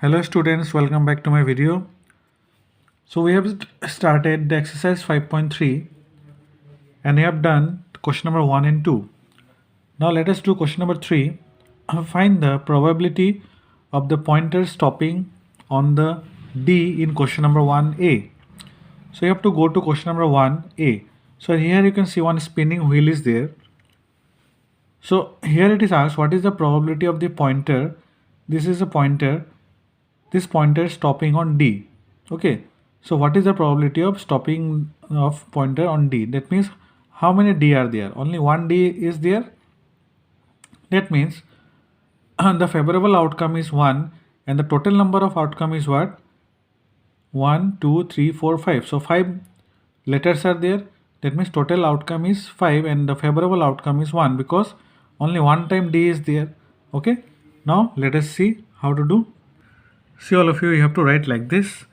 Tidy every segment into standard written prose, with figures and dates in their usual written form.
Hello students, welcome back to my video. So we have started the exercise 5.3 and we have done question number 1 and 2. Now let us do question number 3. Find the probability of the pointer stopping on the D in question number 1A. So you have to go to question number 1A. So here you can see one spinning wheel is there. So here it is asked what is the probability of the pointer. This is a pointer. This pointer is stopping on D. Okay. So what is the probability of stopping of pointer on D? That means how many D are there? Only one D is there. That means the favorable outcome is 1 and the total number of outcome is what? 1, 2, 3, 4, 5. So 5 letters are there. That means total outcome is 5 and the favorable outcome is 1 because only one time D is there. Okay. Now let us see how to do. See all of you have to write like this.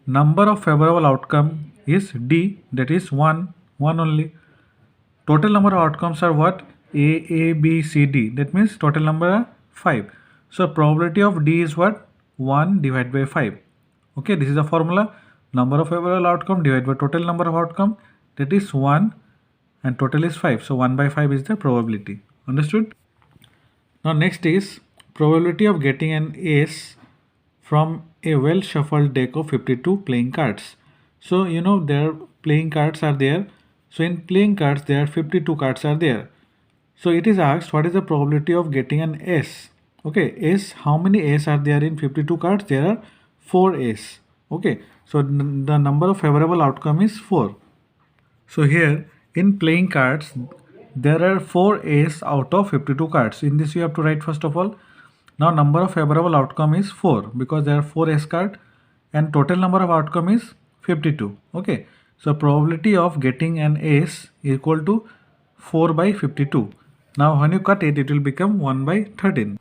Number of favorable outcome is D, that is 1 only. Total number of outcomes are what? A, B, C, D. That means total number are 5. So probability of D is what? 1 divided by 5. Okay, this is the formula. Number of favorable outcome divided by total number of outcome, that is 1 and total is 5. So 1 by 5 is the probability. Understood? Now next is probability of getting an ace from a well shuffled deck of 52 playing cards. So their playing cards are there. So in playing cards there are 52 cards are there. So it is asked what is the probability of getting an ace. Okay, ace, how many ace are there in 52 cards? There are 4 ace. Okay, so the number of favorable outcome is 4. So here in playing cards there are 4 ace out of 52 cards. In this you have to write first of all. Now number of favorable outcome is 4 because there are 4 ace card and total number of outcome is 52. Okay, so probability of getting an ace equal to 4 by 52. Now when you cut it, it will become 1 by 13.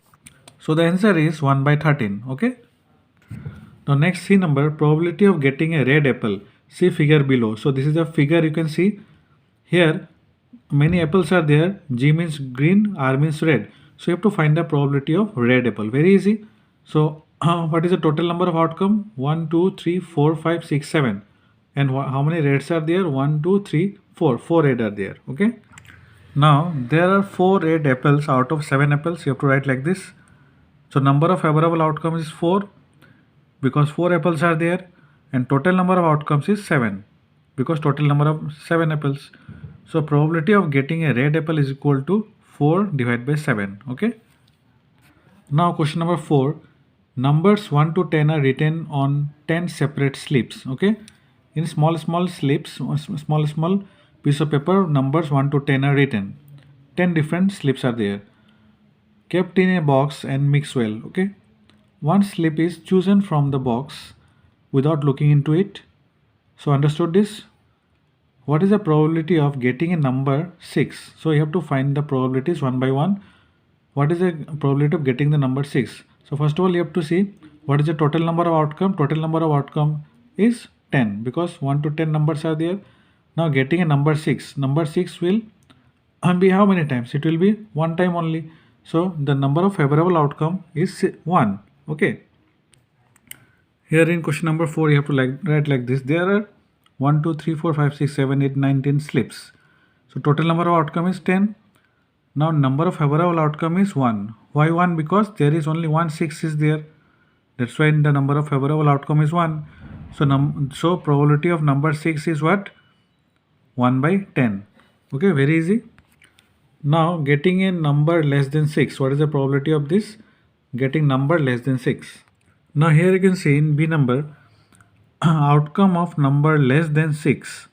So the answer is 1 by 13. Okay. Now next C number, probability of getting a red apple. See figure below. So this is a figure you can see. Here many apples are there. G means green, R means red. So you have to find the probability of red apple. Very easy. So what is the total number of outcome? 1, 2, 3, 4, 5, 6, 7. And how many reds are there? 1, 2, 3, 4. 4 red are there. Okay. Now there are 4 red apples out of 7 apples. You have to write like this. So number of favorable outcomes is 4 because 4 apples are there and total number of outcomes is 7 because total number of 7 apples. So probability of getting a red apple is equal to 4 divided by 7. Okay. Now question number 4. Numbers 1 to 10 are written on 10 separate slips. Okay. In small slips, small piece of paper, numbers 1 to 10 are written. 10 different slips are there. Kept in a box and mixed well. Okay. One slip is chosen from the box without looking into it. So understood this? What is the probability of getting a number 6? So you have to find the probabilities one by one. What is the probability of getting the number 6? So first of all you have to see what is the total number of outcome. Total number of outcome is 10 because 1 to 10 numbers are there. Now getting a number 6. Number 6 will be how many times? It will be one time only. So the number of favorable outcome is 1. Okay. Here in question number 4 you have to write like this. There are 1, 2, 3, 4, 5, 6, 7, 8, 9, 10 slips. So total number of outcome is 10. Now number of favorable outcome is 1. Why 1? Because there is only 1 6 is there. That's why the number of favorable outcome is 1. So probability of number 6 is what? 1 by 10. Okay, very easy. Now getting a number less than 6. What is the probability of this? Getting number less than 6. Now here you can see in B number outcome of number less than 6.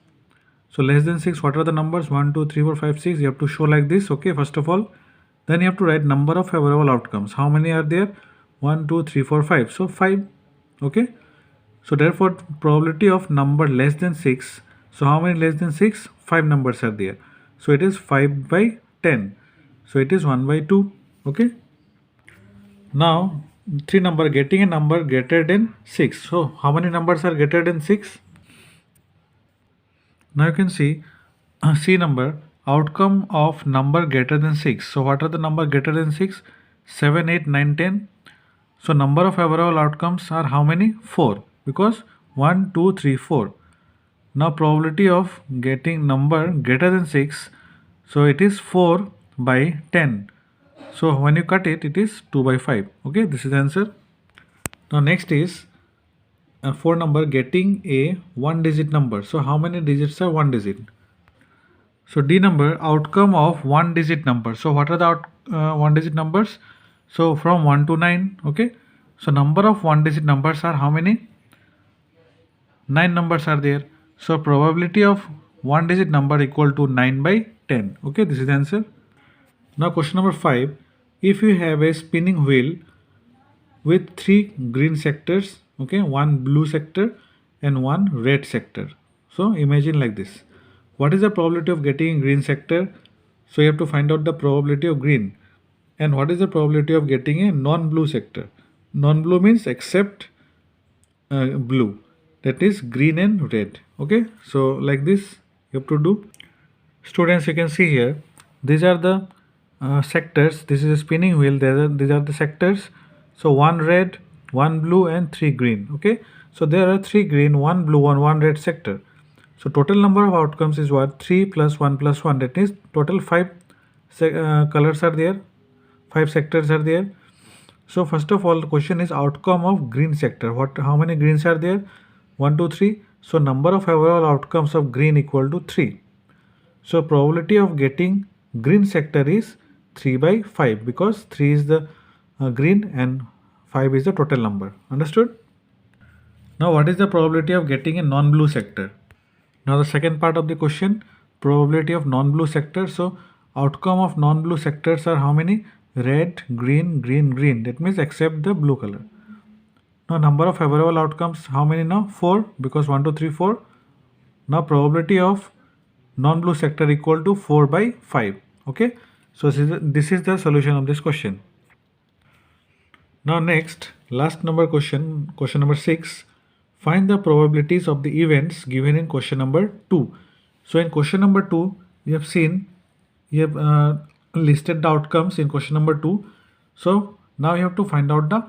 So less than 6, what are the numbers? 1, 2, 3, 4, 5, 6. You have to show like this. Okay, first of all. Then you have to write number of favorable outcomes. How many are there? 1, 2, 3, 4, 5. So 5. Okay. So therefore probability of number less than 6. So how many less than 6? 5 numbers are there. So it is 5 by 10. So it is 1 by 2. Okay. Now 3 number, getting a number greater than 6. So how many numbers are greater than 6? Now you can see C number, outcome of number greater than 6. So what are the number greater than 6? 7, 8, 9, 10. So number of favorable outcomes are how many? 4, because 1, 2, 3, 4. Now probability of getting number greater than 6, so it is 4 by 10. So when you cut it, it is 2 by 5. Okay, this is the answer. Now next is 4 number, getting a 1 digit number. So how many digits are 1 digit? So D number, outcome of 1 digit number. So what are the 1 digit numbers? So from 1 to 9. Okay, so number of 1 digit numbers are how many? 9 numbers are there. So probability of 1 digit number equal to 9 by 10. Okay, this is the answer. Now question number 5. If you have a spinning wheel with 3 green sectors, okay, 1 blue sector and 1 red sector. So imagine like this. What is the probability of getting green sector? So you have to find out the probability of green. And what is the probability of getting a non-blue sector? Non-blue means except blue, that is green and red. Okay, so like this you have to do. Students, you can see here, these are the sectors. This is a spinning wheel. These are the sectors. So 1 red, 1 blue and 3 green. Okay, so there are 3 green, 1 blue and 1 red sector. So total number of outcomes is what? 3 plus 1 plus 1, that is total 5 colors are there, 5 sectors are there. So first of all, the question is outcome of green sector. How many greens are there? 1, 2, 3. So number of overall outcomes of green equal to 3. So probability of getting green sector is 3 by 5, because 3 is the green and 5 is the total number. Understood? Now what is the probability of getting a non-blue sector? Now the second part of the question, probability of non-blue sector. So outcome of non-blue sectors are how many? Red, green, green, green. That means except the blue color. Now number of favorable outcomes, how many now? 4, because 1, 2, 3, 4. Now probability of non-blue sector equal to 4 by 5. Okay, so this is the solution of this question. Now next, last number question, question number 6. Find the probabilities of the events given in question number 2. So in question number 2, you have seen, you have listed the outcomes in question number 2. So now you have to find out the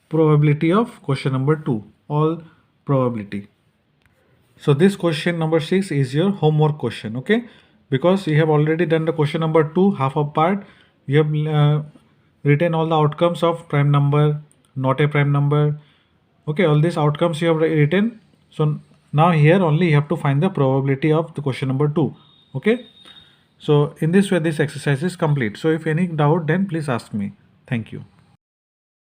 probability of question number 2, all probability. So this question number 6 is your homework question. Okay, because you have already done the question number 2 half of part. You have written all the outcomes of prime number, not a prime number. Okay, all these outcomes you have written. So now here only you have to find the probability of the question number 2. Okay, so in this way this exercise is complete. So if any doubt, then please ask me. Thank you.